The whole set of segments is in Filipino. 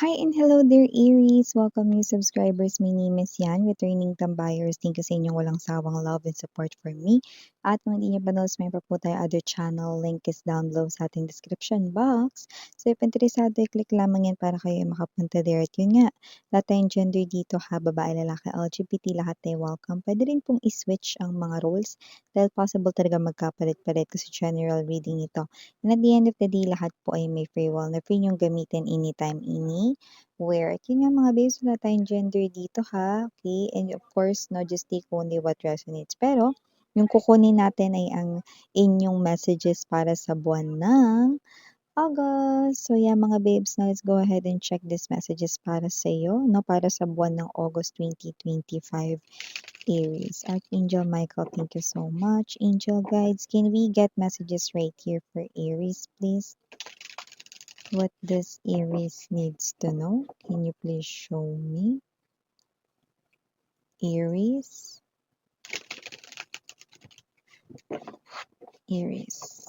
Hi and hello there, Aries! Welcome new subscribers. My name is Yan, returning tambayers. Thank you sa inyong walang sawang love and support for me. At kung hindi nyo pa subscribe po tayo other channel, link is down below sa ating description box. So if interesado, click lamang yan para kayo makapunta there. At yun nga, lahat tayong gender dito ha, babae, lalaki, LGBT, lahat tayo welcome. Pwede rin pong i-switch ang mga roles dahil possible talaga magkapalit-palit kasi general reading ito. And at the end of the day, lahat po ay may free will na free niyong gamitin anytime, anywhere. At yun nga mga babes, wala tayong gender dito ha. Okay? And of course, no, just take only what resonates. Pero, yung kukunin natin ay ang inyong messages para sa buwan ng August. So yeah, mga babes, now let's go ahead and check these messages para sa iyo, no, para sa buwan ng August 2025. Aries. Archangel Michael, thank you so much. Angel guides, can we get messages right here for Aries, please? What does Aries needs to know? Can you please show me? Aries. Aries.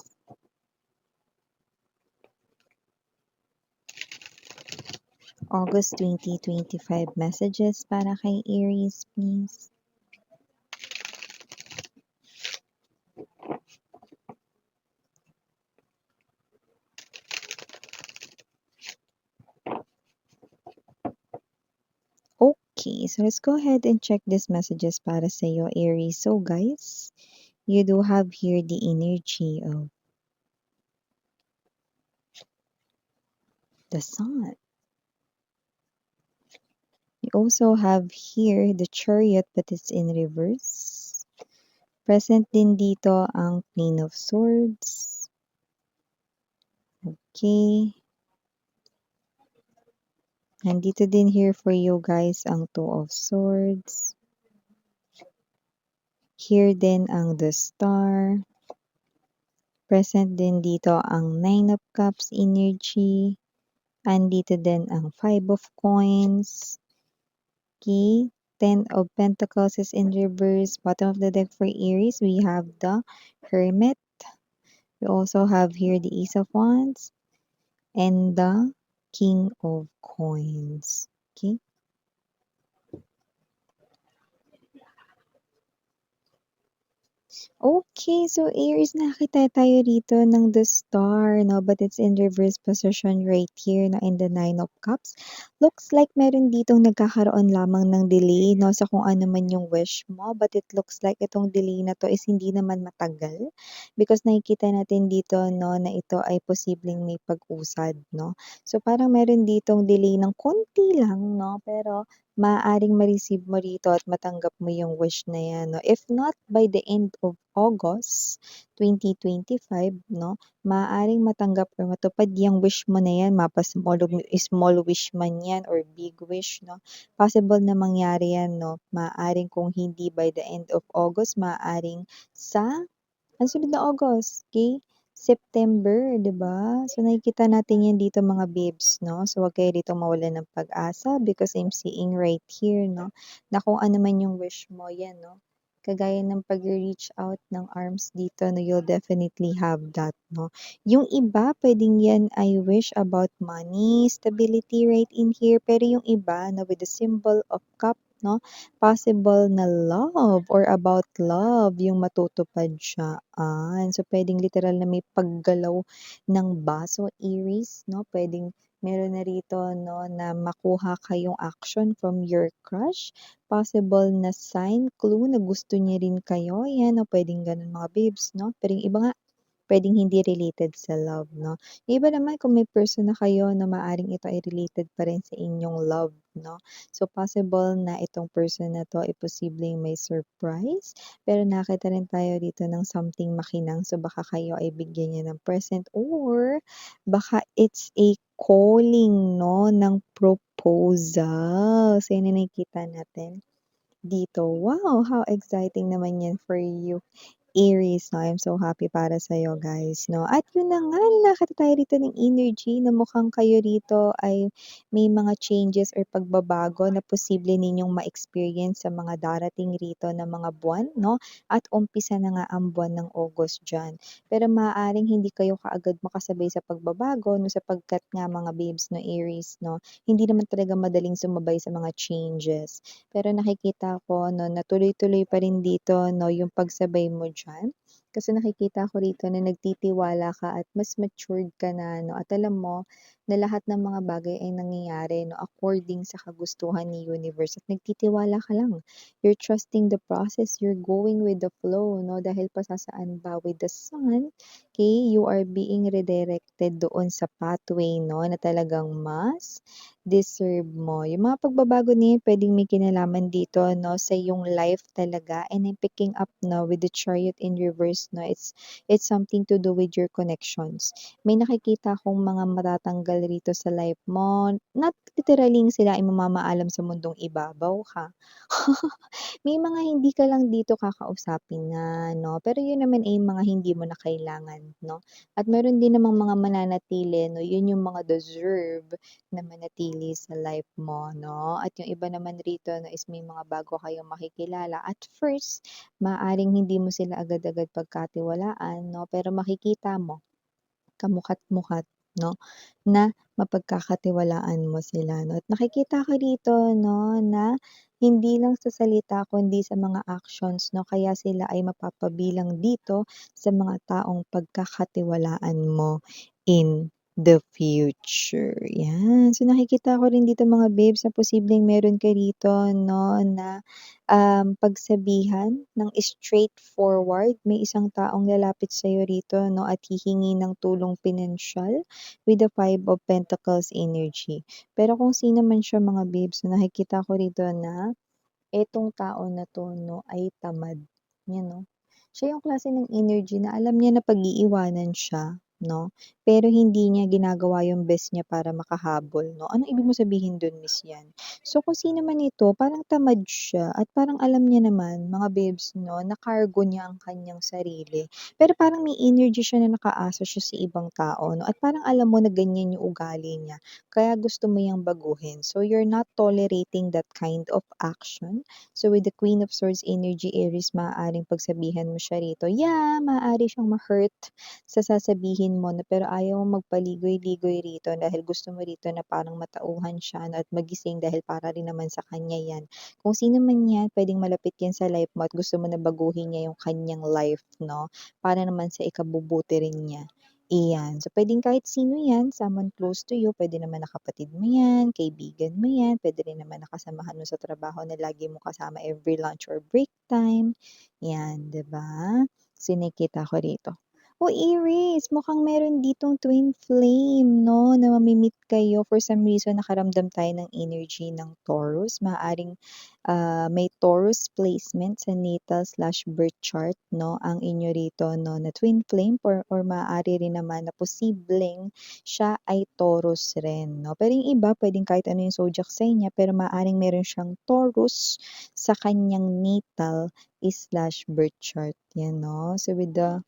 August 2025 messages para kay Aries, please. Okay, so let's go ahead and check these messages para sa iyo, Aries. So guys, you do have here the energy of the sun. You also have here the Chariot but it's in reverse. Present din dito ang Queen of Swords. Okay. Nandito din here for you guys ang Two of Swords. Here din ang the Star. Present din dito ang Nine of Cups energy. Andito din ang Five of Coins. Okay. Ten of Pentacles is in reverse. Bottom of the deck for Aries, we have the Hermit. We also have here the Ace of Wands and the King of Coins. Okay. Okay, so Aries, nakita tayo rito ng the star, no? But it's in reverse position right here na in the Nine of Cups. Looks like meron ditong nagkakaroon lamang ng delay, no? Sa kung ano man yung wish mo. But it looks like itong delay na to is hindi naman matagal. Because nakikita natin dito, no, na ito ay posibleng may pag-usad, no? So parang meron ditong delay ng konti lang, no? Pero maaaring ma-receive mo rito at matanggap mo yung wish na yan, no? If not by the end of August 2025, no, maaaring matanggap or matupad yung wish mo na yan, small wish man yan or big wish, no? Possible na mangyari yan, no? Maaaring kung hindi by the end of August, maaaring sa ang sunod na August, okay? September, 'di ba? So nakikita natin 'yan dito mga babes, no? So wag kayo dito mawalan ng pag-asa because I'm seeing right here, no, na kung ano man yung wish mo, 'yan, no? Kagaya ng pag-reach out ng arms dito, no, you'll definitely have that, no? Yung iba, pwedeng 'yan ay wish about money, stability right in here, pero yung iba, no, with the symbol of cup, no, possible na love or about love yung matutupad siya. So pwedeng literal na may paggalaw ng baso, Aries, no? Pwedeng meron na rito, no, na makuha kayong action from your crush. Possible na sign, clue na gusto niya rin kayo. Yan, no? Pwedeng ganun mga babes, no? Pero yung iba nga, pwedeng hindi related sa love, no? Yung iba naman kung may person na kayo na maaring ito ay related pa rin sa inyong love, no? So, possible na itong person na 'to ay posibleng may surprise, pero nakita rin tayo dito ng something makinang. So, baka kayo ay bigyan niya ng present or baka it's a calling, no, ng proposal. So, yun ang nakikita natin dito. Wow, how exciting naman yan for you, Aries 'no, I'm so happy para sa'yo guys 'no. At yun na nga, nakita tayo rito ng energy na mukhang kayo rito ay may mga changes or pagbabago na posible ninyong ma-experience sa mga darating rito na mga buwan 'no, at umpisa na nga ang buwan ng August diyan. Pero maaaring hindi kayo kaagad makasabay sa pagbabago 'no, sapagkat nga mga babes 'no, Aries 'no, hindi naman talaga madaling sumabay sa mga changes. Pero nakikita ko 'no, na tuloy-tuloy pa rin dito 'no, yung pagsabay mo diyan. Kasi nakikita ko rito na nagtitiwala ka at mas matured ka na 'no, at alam mo na lahat ng mga bagay ay nangyayari 'no, according sa kagustuhan ni universe at nagtitiwala ka lang. You're trusting the process, you're going with the flow 'no, dahil pasasaan ba with the sun, okay, you are being redirected doon sa pathway 'no, na talagang mas deserve mo. Yung mga pagbabago na yan puwedeng may kinalaman dito 'no, sa iyong life talaga, and I'm picking up 'no, with the Chariot in reverse 'no, it's something to do with your connections. May nakikita akong mga matatanggal rito sa life mo, not literally sila ay mamamaalam sa mundong ibabaw ha. May mga hindi ka lang dito kakausapin na 'no, pero yun naman ay mga hindi mo na kailangan 'no. At meron din namang mga mananatili 'no, yun yung mga deserve na manatili sa life mo 'no. At yung iba naman rito 'no, is may mga bago kayong makikilala. At first, maaaring hindi mo sila agad-agad pagkatiwalaan 'no, pero makikita mo kamuka't-mukat 'no, na mapagkakatiwalaan mo sila 'no. At nakikita ko rito 'no, na hindi lang sa salita kundi sa mga actions 'no, kaya sila ay mapapabilang dito sa mga taong pagkakatiwalaan mo in the future, 'yan. So, nakikita ko rin dito mga babes na posibleng meron ka rito 'no, na pagsabihan ng straightforward. May isang taong lalapit sa'yo rito 'no, at hihingi ng tulong pinansiyal with the Five of Pentacles energy. Pero kung sino man siya mga babes, nakikita ko rito na etong tao na 'to 'no, ay tamad, 'yan 'no. Siya yung klase ng energy na alam niya na pag-iiwanan siya 'no, pero hindi niya ginagawa yung best niya para makahabol 'no. Anong ibig mo sabihin dun, Miss Yan? So, kung sino man ito, parang tamad siya at parang alam niya naman, mga babes 'no, na cargo niya ang kanyang sarili. Pero parang may energy siya na nakaasa siya sa ibang tao 'no, at parang alam mo na ganyan yung ugali niya, kaya gusto mo yang baguhin. So, you're not tolerating that kind of action. So, with the Queen of Swords energy, Aries, maaaring pagsabihan mo siya rito. Yeah, maaari siyang ma-hurt sa sasabihin mo na pero ayaw mong magpaligoy-ligoy rito dahil gusto mo rito na parang matauhan siya no, at magising dahil para rin naman sa kanya yan. Kung sino man yan, pwedeng malapit yan sa life mo at gusto mo na baguhin niya yung kanyang life, no? Para naman sa ikabubuti rin niya. Iyan. So, puwedeng kahit sino 'yan, someone close to you, puwede naman na kapatid mo 'yan, kaibigan mo 'yan, puwede rin naman na kasamahan mo sa trabaho na lagi mo kasama every lunch or break time, 'yan, 'di ba? So, nakikita ko rito. Oh, Aries, mukhang meron ditong twin flame 'no, na mami-meet kayo. For some reason, nakaramdam tayo ng energy ng Taurus. Maaaring may Taurus placement sa natal/birth chart 'no, ang inyo rito 'no, na twin flame or maaari rin naman na posibleng siya ay Taurus rin 'no. Pero yung iba puwedeng kahit ano yung zodiac sign niya, pero maaaring meron siyang Taurus sa kanyang natal/birth chart, 'yan 'no. So, with the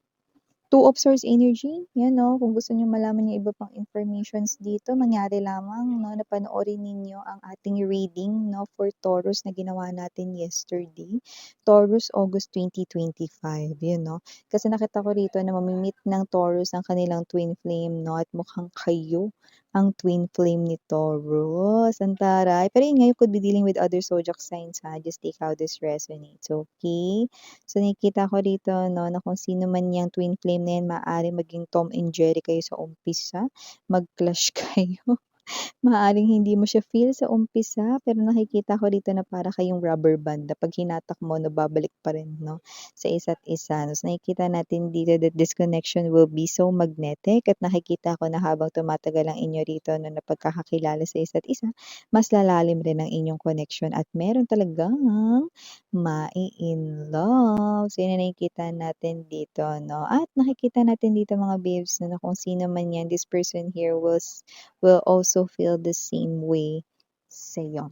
Two of Swords energy, 'yan 'no, kung gusto niyong malaman yung iba pang informations dito, mangyari lamang 'no, na panoorin ninyo ang ating reading 'no, for Taurus na ginawa natin yesterday. Taurus, August 2025, 'yun 'no. Kasi nakita ko rito na mami-meet ng Taurus ang kanilang twin flame 'no, at mukhang kayo ang twin flame ni Taurus, ang taray. Pero yun nga, you could be dealing with other zodiac signs ha, just take how this resonates, okay? So, nakikita ko rito 'no, na kung sino man yang twin flame na yan maaaring maging Tom and Jerry kayo sa umpisa, mag-clash kayo. Maaaring hindi mo siya feel sa umpisa, pero nakikita ko dito na para kayong rubber band na 'pag hinatak mo 'no, babalik pa rin 'no, sa isa't isa. Ta's nakikita natin dito that this connection will be so magnetic at nakikita ko na habang tumatagal ang inyo rito 'no, na pagkakakilala sa isa't isa, mas lalalim rin ang inyong connection at meron talagang mai-in-love. So, yun ang nakikita natin dito 'no, at nakikita natin dito mga babes 'no, na kung sino man yan, this person here will also feel the same way sa'yo.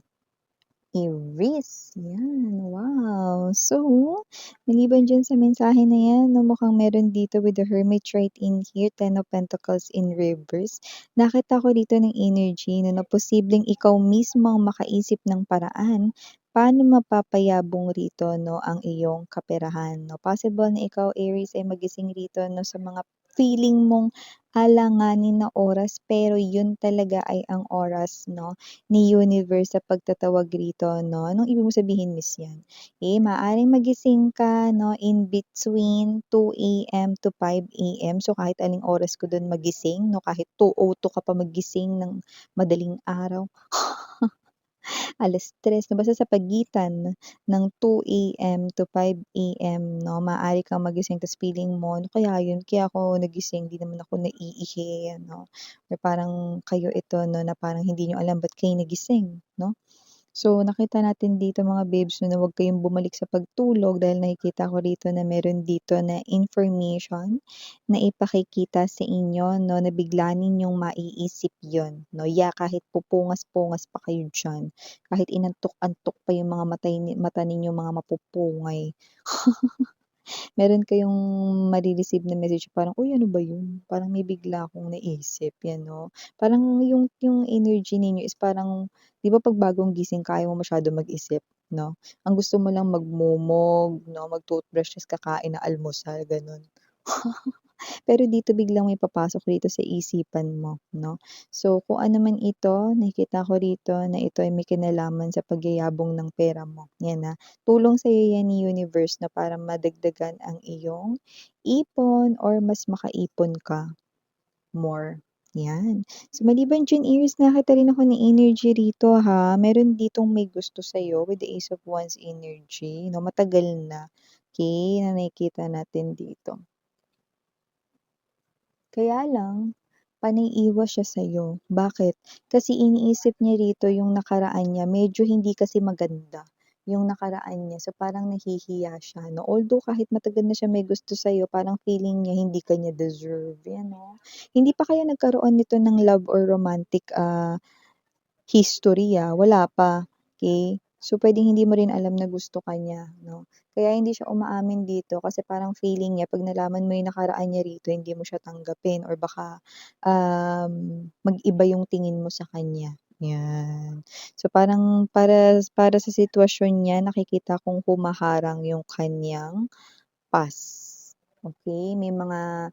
Aries, yan, wow. So, maliban diyan sa mensahe na yan 'no, mukhang meron dito with the Hermit right in here, Ten of Pentacles in reverse. Nakita ko dito ng energy 'no, na posibleng ikaw mismo ang makaisip ng paraan paano mapapayabong rito 'no, ang iyong kaperahan 'no. Possible na ikaw, Aries, ay magising rito 'no, sa mga feeling mong alanganin na oras, pero yun talaga ay ang oras 'no, ni universe sa pagtatawag rito 'no. Anong ibig mong sabihin, Miss yan? Maaaring magising ka 'no, in between 2 AM to 5 AM. So, kahit aling oras ko dun magising 'no, kahit 2:02 ka pa magising ng madaling araw, 3:00 'no, basta sa pagitan ng 2 AM to 5 AM 'no, maaari kang magising ta's feeling mo, "Ano kaya yun, kaya ako nagising, 'di naman ako naiihi," ano, or parang kayo ito 'no, na parang hindi niyo alam ba't kayo nagising 'no? So, nakita natin dito mga babes 'no, na huwag kayong bumalik sa pagtulog dahil nakikita ko rito na meron dito na information na ipakikita sa inyo 'no, na bigla ninyong maiisip yon 'no. Kahit pupungas-pungas pa kayo diyan, kahit inantok-antok pa yung mga mata ninyo mga mapupungay, meron kayong mare-receive na message parang, "Uy, ano ba yun? Parang may bigla akong naisip." 'Yan 'no. Parang yung energy ninyo is parang 'di ba 'pag bagong gising ka ayaw mo masyadong mag-isip 'no? Ang gusto mo lang magmumog 'no, mag-toothbrush ta's kakain ng almusal, gano'n. Pero dito biglang may papasok dito sa isipan mo 'no. So, kung ano man ito, nakikita ko rito na ito ay may kinalaman sa pagyayabong ng pera mo, 'yan, tulong sa'yo 'yan ni universe na para madagdagan ang iyong ipon or mas makaipon ka more, 'yan. So, maliban diyan Aries, nakita rin ako ng energy rito, meron ditong may gusto sa'yo with the Ace of Wands energy 'no, matagal na, okey, na nakikita natin dito. Kaya lang, panay iwas siya sa'yo. Bakit? Kasi iniisip niya rito yung nakaraan niya, medyo hindi kasi maganda yung nakaraan niya. So, parang nahihiya siya 'no. Although kahit matagal na siya may gusto sa'yo, parang feeling niya hindi ka niya deserve, 'yan 'no. Hindi pa kaya nagkaroon nito ng love or romantic, history, wala pa, okey? So, puwedeng hindi mo rin alam na gusto ka niya 'no, kaya hindi siya umaamin dito kasi parang feeling niya 'pag nalaman mo yung nakaraan niya rito hindi mo siya tanggapin or baka, mag-iba yung tingin mo sa kanya, 'yan. So, parang para sa sitwasyon niya nakikita kong humaharang yung kanyang past, okey? May mga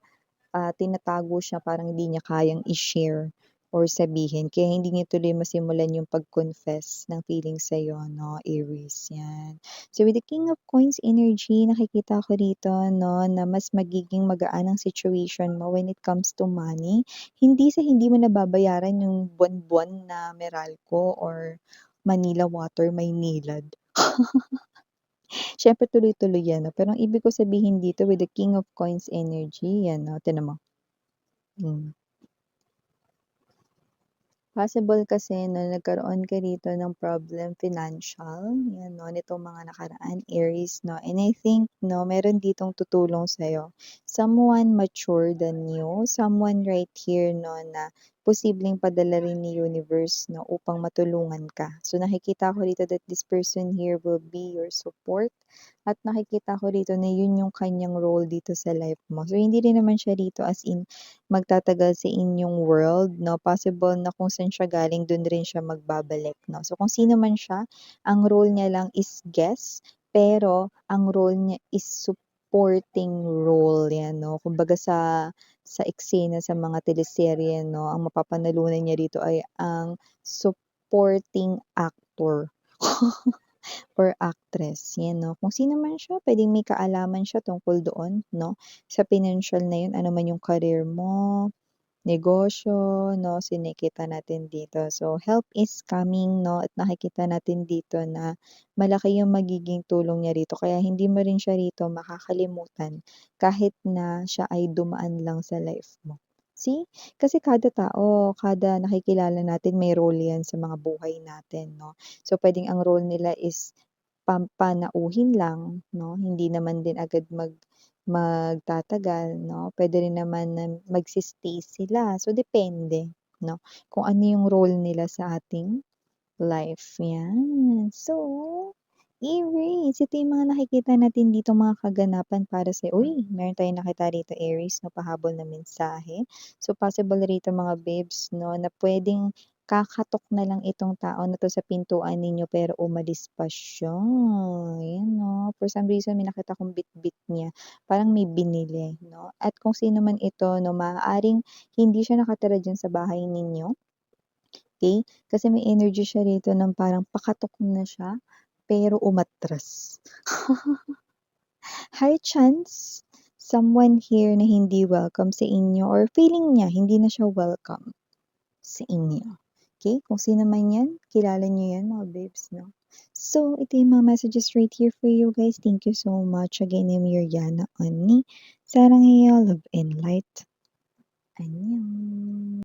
tinatago siya parang hindi niya kayang i-share or sabihin kaya hindi niya tuloy masimulan yung pag-confess ng feelings sa'yo 'no, Aries, 'yan. So, with the King of Coins energy nakikita ko rito 'no, na mas magiging magaan ang situation mo when it comes to money. Hindi sa hindi mo nababayaran yung buwan-buwan na Meralco or Manila Water Maynilad. Siyempre tuloy-tuloy 'yan 'no, pero ang ibig ko sabihin dito with the King of Coins energy 'yan 'no, tignan mo, hmm. Possible kasi na nagkaroon ka rito ng problem financial, 'yan 'no, nitong mga nakaraan, Aries 'no, and I think 'no, meron ditong tutulong sa'yo. Someone mature than you, someone right here 'no, na posibleng padala rin ni universe 'no, upang matulungan ka. So, nakikita ko rito that this person here will be your support at nakikita ko rito na yun yung kanyang role dito sa life mo. So, hindi rin naman siya rito as in magtatagal sa inyong world 'no, possible na kung saan siya galing dun rin siya magbabalik 'no. So kung sino man siya, ang role niya lang is guest, pero ang role niya is supporting role 'yan 'no. Kumbaga sa eksena sa mga teleserye 'no, ang mapapanalunan niya rito ay ang supporting actor or actress, 'yan 'no. Kung sino man siya, puwedeng may kaalaman siya tungkol doon 'no, sa pinansiyal na 'yun, ano man yung career mo, negosyo 'no, nakikita natin dito. So, help is coming 'no, at nakikita natin dito na malaki yung magiging tulong niya rito kaya hindi mo rin siya rito makakalimutan kahit na siya ay dumaan lang sa life mo. See? Kasi kada tao, kada nakikilala natin may role 'yan sa mga buhay natin 'no. So, puwedeng ang role nila is panauhin lang 'no, hindi naman din agad magtatagal 'no, puwede rin naman na sila. So, depende 'no, kung ano yung role nila sa ating life, yan. So, Aries, ito yung mga nakikita natin dito mga kaganapan para sa uy, meron tayong nakita rito Aries 'no, pahabol na mensahe. So, possible rito mga babes 'no, na puwedeng kakatok na lang itong tao na 'to sa pintuan ninyo pero umalis pa siya, ayan 'no. For some reason may nakita akong bitbit niya, parang may binili 'no. At kung sino man ito 'no, maaaring hindi siya nakatira diyan sa bahay ninyo. Okey? Kasi may energy siya rito ng parang pakatok na siya, pero umatras. High chance, someone here na hindi welcome sa inyo or feeling niya hindi na siya welcome sa inyo. Okey? Kung sino man 'yan, kilala niyo 'yan mga babes 'no. So, ito yung mga messages right here for you guys. Thank you so much. Again, I'm Yuriana Oni. 사랑해요. Love and light. 안녕.